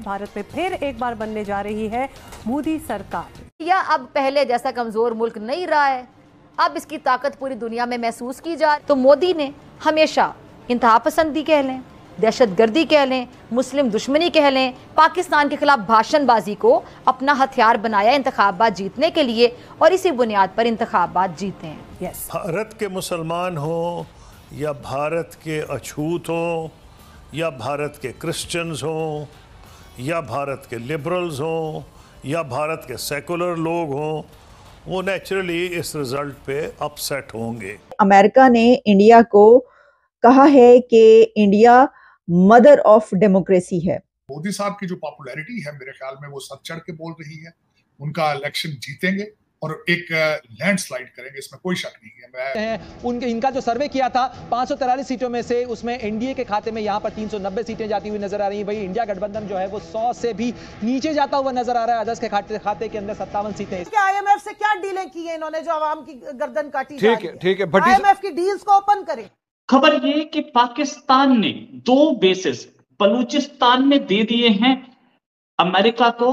भारत में फिर एक बार बनने जा रही है मोदी सरकार। या अब पहले जैसा कमजोर मुल्क नहीं रहा है, अब इसकी ताकत पूरी दुनिया में महसूस की जा रही। तो मोदी ने हमेशा इंतहा पसंदी कह लें, दहशतगर्दी कह लें, मुस्लिम दुश्मनी कह लें, पाकिस्तान के खिलाफ भाषणबाजी को अपना हथियार बनाया इंतखाबात जीतने के लिए, और इसी बुनियाद पर इंतखाबात जीते हैं। भारत के मुसलमान हों या भारत के अछूत हों या भारत के क्रिश्चियंस हों या भारत के लिबरल्स हों या भारत के सेकुलर लोग हों, वो नेचुरली इस रिजल्ट पे अपसेट होंगे। अमेरिका ने इंडिया को कहा है कि इंडिया मदर ऑफ डेमोक्रेसी है। मोदी साहब की जो पॉपुलैरिटी है मेरे ख्याल में वो सर चढ़ के बोल रही है। उनका इलेक्शन जीतेंगे और एक लैंडस्लाइड करेंगे, इसमें कोई शक नहीं है। इनका जो सर्वे किया था 543 सीटों में से उसमें एनडीए के खाते में यहां पर 390 सीटें जाती हुई नजर आ रही है। वही इंडिया गठबंधन जो है वो 100 से भी नीचे जाता हुआ नजर आ रहा है। अदर्स के खाते के अंदर 57 सीटें। आईएमएफ से क्या डीलें की है इन्होंने जो आवाम की गर्दन काटी? ठीक है आईएमएफ की डील्स को ओपन करें। खबर ये कि पाकिस्तान ने 2 बेसिस बलूचिस्तान में दे दिए हैं अमेरिका को।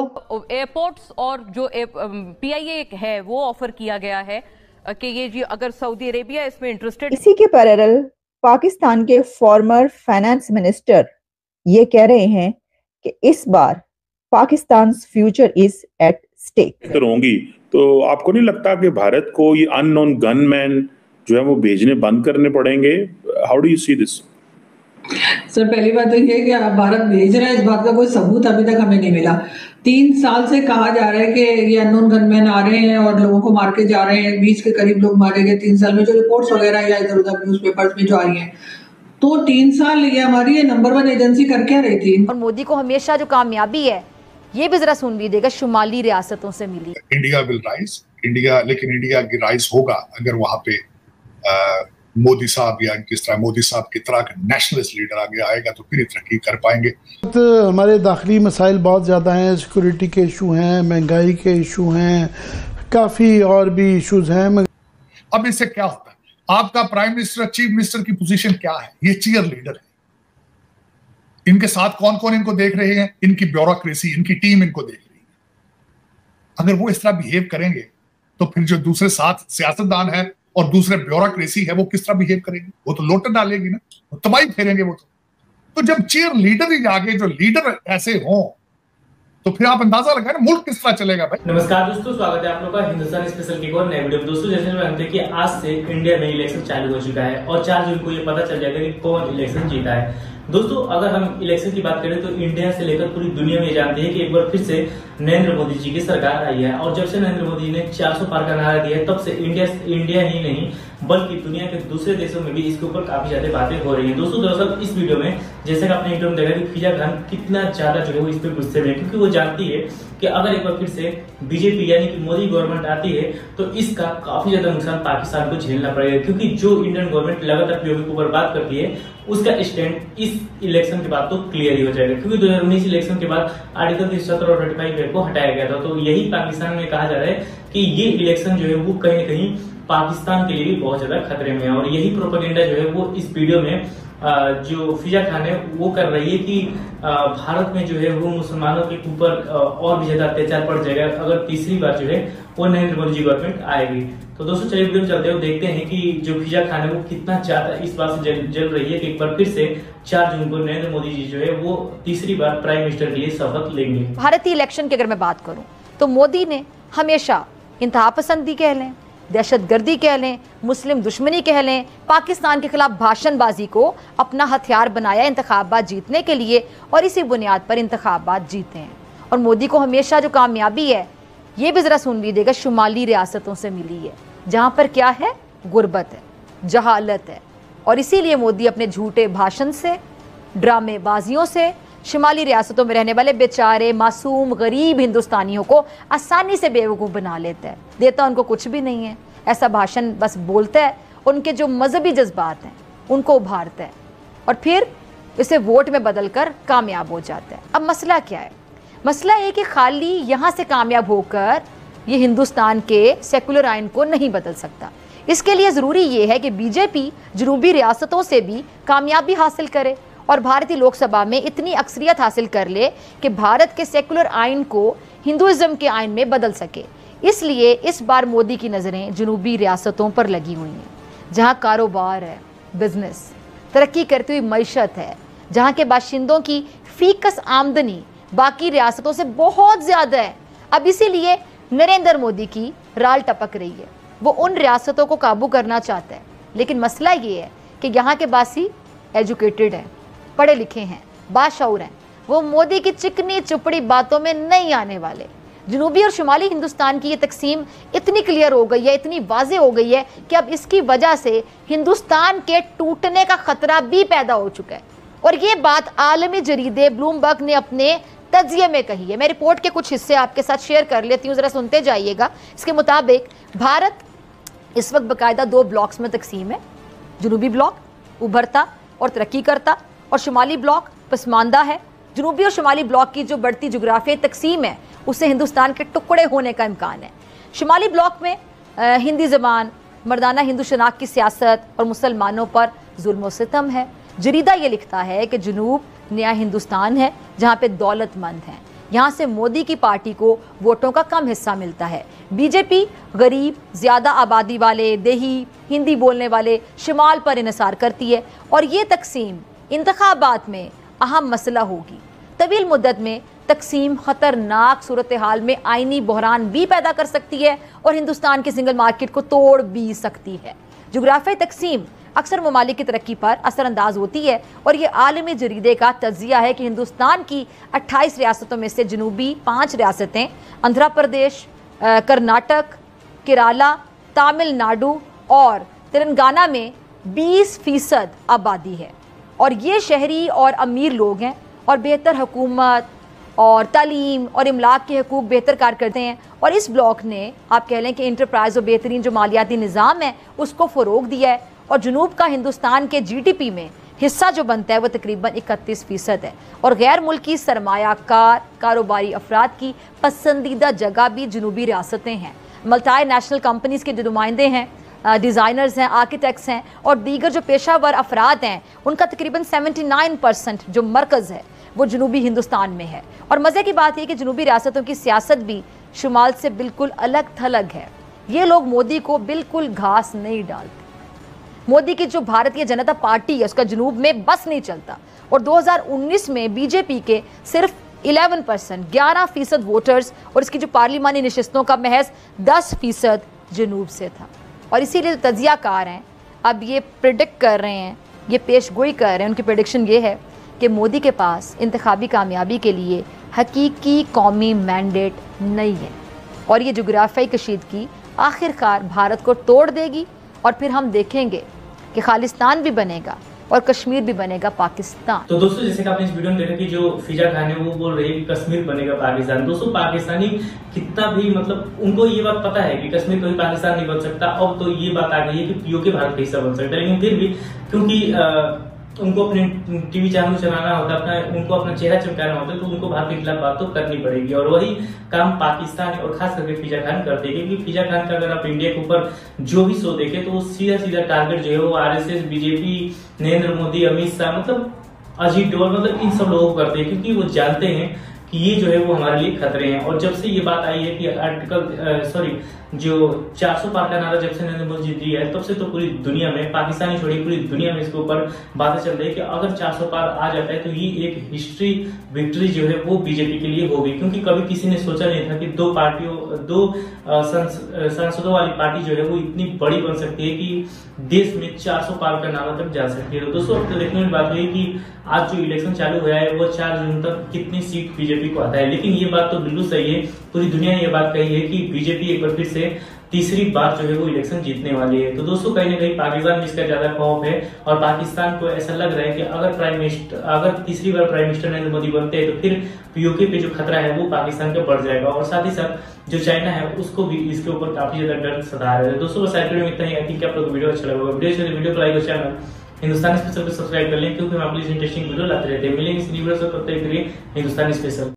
एयरपोर्ट्स और जो PIA है वो ऑफर किया गया है कि ये जी अगर सऊदी अरेबिया इसमें इंटरेस्टेड। इसी के पैरेलल पाकिस्तान के फॉर्मर फाइनेंस मिनिस्टर ये कह रहे हैं कि इस बार Pakistan future is at stake होंगी। तो आपको नहीं लगता कि भारत को ये अननोन गनमैन जो है वो भेजने बंद करने पड़ेंगे? How do you see this? Sir पहली बात तो ये कि भारत भेज रहा है, इस बात का कोई सबूत अभी तक हमें नहीं मिला। 3 साल से कहा जा रहा है कि ये अननोन गनमैन आ रहे हैं और लोगों को मार के जा रहे हैं। 20 के करीब लोग मारे गए 3 साल में, जो रिपोर्ट्स वगैरह या इधर उधर न्यूज़पेपर्स में जो आ रही हैं। तो 3 साल ये हमारी नंबर 1 एजेंसी कर क्या रही थी। और मोदी को हमेशा जो कामयाबी है ये भी जरा सुन लीजिएगा, शुमाली रियासतों से मिली। इंडिया विल राइज, लेकिन इंडिया की राइज होगा अगर वहां पे मोदी साहब या किस तरह मोदी साहब की तरह का नेशनलिस्ट लीडर आगे आएगा तो फिर तरक्की कर पाएंगे। तो हमारे दाखिली मसाइल बहुत ज़्यादा हैं, सिक्योरिटी के इशू हैं, महंगाई के इशू हैं, काफ़ी और भी इशूज हैं। अब इससे क्या होता है? आपका प्राइम मिनिस्टर, चीफ मिनिस्टर की पोजीशन क्या है? ये चीयर लीडर है। इनके साथ कौन कौन इनको देख रहे हैं? इनकी ब्यूरोक्रेसी, इनकी टीम इनको देख रही है। अगर वो इस तरह बिहेव करेंगे तो फिर जो दूसरे साथ सियासतदान है और दूसरे ब्यूरोक्रेसी है वो किस तरह बिहेव करेंगे? वो तो लोटन डालेगी ना, वो तबाही फेरेंगे वो तो जब चीयर लीडर ही आगे जो लीडर ऐसे हों तो फिर आप अंदाजा लगाएं ना मुल्क किस तरह चलेगा भाई। नमस्कार दोस्तों, स्वागत है आप लोगों का हिंदुस्तान स्पेशल की एक और नए वीडियो में। दोस्तों जैसे जानते हैं कि आज से इंडिया में इलेक्शन चालू हो चुका है और 4 जून को ये पता चल जाएगा कि कौन इलेक्शन जीता है। दोस्तों अगर हम इलेक्शन की बात करें तो इंडिया से लेकर पूरी दुनिया में जानते हैं कि एक बार फिर से नरेंद्र मोदी जी की सरकार आई है और जब से नरेंद्र मोदी ने 400 पार का नारा दिया है तब से इंडिया ही नहीं बल्कि दुनिया के दूसरे देशों में भी इसके ऊपर काफी ज्यादा बातें हो रही हैं। दोस्तों दरअसल इस वीडियो में जैसे कि आपने इंटरव्यू में देखा कि फिजा खान कितना ज्यादा जो है वो इस पर गुस्से में, क्योंकि वो जानती है कि अगर एक बार फिर से बीजेपी यानी कि मोदी गवर्नमेंट आती है तो इसका काफी ज्यादा नुकसान पाकिस्तान को झेलना पड़ेगा, क्योंकि जो इंडियन गवर्नमेंट लगातार पीओके को बर्बाद करती है उसका स्टैंड इस इलेक्शन के बाद तो क्लियर ही हो जाएगा, क्योंकि 2019 इलेक्शन के बाद आर्टिकल 370 और 35 को हटाया गया था। तो यही पाकिस्तान में कहा जा रहा है कि ये इलेक्शन जो है वो कहीं न कहीं पाकिस्तान के लिए भी बहुत ज्यादा खतरे में है और यही प्रोपेगेंडा जो है वो इस वीडियो में जो फिजा खान है वो कर रही है कि भारत में जो है वो मुसलमानों के ऊपर और भी ज्यादा अत्याचार पड़ जाएगा अगर तीसरी बार जो है वो नरेंद्र मोदी जी गवर्नमेंट आएगी। तो दोस्तों चलिए वीडियो में चलते हुए देखते हैं कि जो फिजा खान है वो कितना ज्यादा इस बात से जल रही है कि एक बार फिर से 4 जून को नरेंद्र मोदी जी जो है वो तीसरी बार प्राइम मिनिस्टर के लिए शपथ लेंगे। भारतीय इलेक्शन की अगर मैं बात करूं तो मोदी ने हमेशा इंतहा पसंदी कह लें, दहशतगर्दी कह लें, मुस्लिम दुश्मनी कह लें, पाकिस्तान के खिलाफ भाषणबाजी को अपना हथियार बनाया इंतखाबात जीतने के लिए, और इसी बुनियाद पर इंतखाबात जीते हैं। और मोदी को हमेशा जो कामयाबी है ये भी जरा सुन लीजिएगा, शुमाली रियासतों से मिली है जहां पर क्या है, गुर्बत है, जहालत है, और इसीलिए मोदी अपने झूठे भाषण से, ड्रामेबाजियों से शुमाली रियासतों में रहने वाले बेचारे मासूम गरीब हिंदुस्तानियों को आसानी से बेवकूफ़ बना लेता है। देता उनको कुछ भी नहीं है, ऐसा भाषण बस बोलता है, उनके जो मजहबी जज्बात हैं उनको उभारता है और फिर इसे वोट में बदलकर कामयाब हो जाता है। अब मसला क्या है? मसला ये कि खाली यहाँ से कामयाब होकर ये हिंदुस्तान के सेकुलर आइन को नहीं बदल सकता। इसके लिए ज़रूरी ये है कि बीजेपी जनूबी रियासतों से भी कामयाबी हासिल करे और भारतीय लोकसभा में इतनी अक्सरियत हासिल कर ले कि भारत के सेकुलर आइन को हिंदुइज्म के आइन में बदल सके। इसलिए इस बार मोदी की नज़रें जनूबी रियासतों पर लगी हुई हैं, जहां कारोबार है, बिजनेस, तरक्की करती हुई मईशत है, जहां के बाशिंदों की फीकस आमदनी बाकी रियासतों से बहुत ज़्यादा है। अब इसीलिए नरेंद्र मोदी की राल टपक रही है। वो उन रियासतों को काबू करना चाहता है, लेकिन मसला ये है कि यहाँ के बासी एजुकेटेड हैं, पढ़े लिखे हैं, बाशऊर हैं। वो मोदी की चिकनी चुपड़ी बातों में नहीं आने वाले। जनूबी और शुमाली हिंदुस्तान की ये तकसीम इतनी क्लियर हो गई है, इतनी वाज़ेह हो गई है कि अब इसकी वजह से हिंदुस्तान के टूटने का खतरा भी पैदा हो चुका है। और ये बात आलमी जरीदे ब्लूमबर्ग ने अपने तज्जिये में कही है। मैं रिपोर्ट के कुछ हिस्से आपके साथ शेयर कर लेती हूँ, ज़रा सुनते जाइएगा। इसके मुताबिक भारत इस वक्त बाकायदा 2 ब्लॉक्स में तकसीम है। जनूबी ब्लॉक उभरता और तरक्की करता, और शुमाली ब्लॉक पसमानदा है। जनूबी और शुमाली ब्लॉक की जो बढ़ती जोग्राफियाई तकसीम है, उससे हिंदुस्तान के टुकड़े होने का इम्कान है। शुमाली ब्लॉक में हिंदी ज़बान, मर्दाना हिंदू शनाख्त की सियासत और मुसलमानों पर जुल्म व सितम है। जरीदा ये लिखता है कि जनूब नया हिंदुस्तान है, जहाँ पे दौलतमंद हैं। यहाँ से मोदी की पार्टी को वोटों का कम हिस्सा मिलता है। बीजेपी गरीब, ज़्यादा आबादी वाले, देही, हिंदी बोलने वाले शुमाल पर इन्हिसार करती है, और ये तकसीम इंतखाबात में अहम मसला होगी। तवील मुद्दत में तकसीम ख़तरनाक सूरत हाल में आइनी बहरान भी पैदा कर सकती है और हिंदुस्तान के सिंगल मार्केट को तोड़ भी सकती है। जोग्राफियाई तकसीम अक्सर ममालिक की तरक्की पर असरअंदाज होती है, और ये आलमी जरीदे का तज्जिया है कि हिंदुस्तान की 28 रियासतों में से जनूबी 5 रियासतें आंध्र प्रदेश, कर्नाटक, केरला, तमिलनाडु और तेलंगाना में 20% आबादी है, और ये शहरी और अमीर लोग हैं और बेहतर हुकूमत और तालीम और इमलाक के हकूक़ बेहतर कार करते हैं। और इस ब्लॉक ने, आप कह लें कि इंटरप्राइज और बेहतरीन जो मालियाती निज़ाम है उसको फ़रोग दिया है, और जनूब का हिंदुस्तान के GDP में हिस्सा जो बनता है वो तकरीबन 31% है। और गैर मुल्की सरमायाकार कारोबारी अफराद की पसंदीदा जगह भी जनूबी रियासतें हैं। मल्टी नेशनल कंपनीज़ के जो नुमाइंदे हैं, डिज़ाइनर्स हैं, आर्किटेक्ट्स हैं और दीगर जो पेशावर अफराद हैं, उनका तकरीबन 79% जो मरकज़ है वो जनूबी हिंदुस्तान में है। और मज़े की बात यह कि जनूबी रियासतों की सियासत भी शुमाल से बिल्कुल अलग थलग है। ये लोग मोदी को बिल्कुल घास नहीं डालते। मोदी की जो भारतीय जनता पार्टी है उसका जनूब में बस नहीं चलता, और 2019 में बीजेपी के सिर्फ 11% 11% वोटर्स और इसकी जो पार्लिमानी नशिस्तों का महज 10% जनूब से था। और इसीलिए तजियाकार हैं अब ये प्रिडिक्ट कर रहे हैं, ये पेशगोई कर रहे हैं, उनकी प्रेडिक्शन ये है कि मोदी के पास इंतखाबी कामयाबी के लिए हकीकी कौमी मैंडेट नहीं है, और ये जोग्राफियाई कशीदगी आखिरकार भारत को तोड़ देगी, और फिर हम देखेंगे कि खालिस्तान भी बनेगा और कश्मीर भी बनेगा पाकिस्तान। तो दोस्तों, जैसे कि आपने इस वीडियो में देखा कि जो फिजा खान है वो बोल रही है कि कश्मीर बनेगा पाकिस्तान। दोस्तों, पाकिस्तानी कितना भी मतलब उनको ये बात पता है कि कश्मीर कभी पाकिस्तान नहीं बन सकता। अब तो ये बात आ गई है कि पीओके भारत का हिस्सा बन सकता है, लेकिन फिर भी क्योंकि उनको अपने टीवी चैनल चलाना होता है, उनको अपना चेहरा चमकाना होता है, तो उनको भारत के खिलाफ बात तो करनी पड़ेगी। और वही काम पाकिस्तान और खास करके फिजा खान करते हैं, क्योंकि फिजा खान का अगर आप इंडिया के ऊपर जो भी शो देखें तो वो सीधा टारगेट जो है वो RSS, बीजेपी, नरेंद्र मोदी, अमित शाह, मतलब अजीत डोभाल, मतलब इन सब लोगों को करते हैं, क्योंकि वो जानते हैं कि ये जो है वो हमारे लिए खतरे हैं। और जब से ये बात आई है कि जो 400 पार का नारा जब से नरेंद्र मोदी जी दिया है, तब से तो पूरी दुनिया में, पाकिस्तानी छोड़िए पूरी दुनिया में इसके ऊपर बातें चल रही है कि अगर 400 पार आ जाता है तो ये एक हिस्ट्री विक्ट्री जो है वो बीजेपी के लिए होगी। क्योंकि कभी किसी ने सोचा नहीं था कि दो सांसदों वाली पार्टी जो है वो इतनी बड़ी बन सकती है कि देश में 400 पार का नारा तक जा सकती है। तो दोस्तों, अब तो देखने में बात हुई कि आज जो इलेक्शन चालू हुआ है वो 4 जून तक कितनी सीट बीजेपी को आता है। लेकिन ये बात तो बिल्कुल सही है, पूरी दुनिया ने ये बात कही है कि बीजेपी एक बार फिर से तीसरी बार जो है वो इलेक्शन जीतने वाली है। तो दोस्तों, कहीं ना कहीं पाकिस्तान में इसका ज्यादा खौफ है, और पाकिस्तान को ऐसा लग रहा है कि अगर तीसरी बार प्राइम मिनिस्टर नरेंद्र मोदी बनते हैं तो फिर पीओके पे जो खतरा है वो पाकिस्तान का बढ़ जाएगा, और साथ ही साथ जो चाइना है उसको भी इसके ऊपर काफी ज्यादा डर सता रहा है। दोस्तों, बस वीडियो में इतना ही। आई थिंक आप लोग वीडियो अच्छा लगा होगा। वीडियो को लाइक और चैनल हिंदुस्तानी स्पेशल को सब्सक्राइब कर लें, क्योंकि हम अपनी इंटरेस्टिंग वीडियो लाते रहते हैं। मिलेंगे इस वीडियो से, तब तक के लिए हिंदुस्तानी स्पेशल।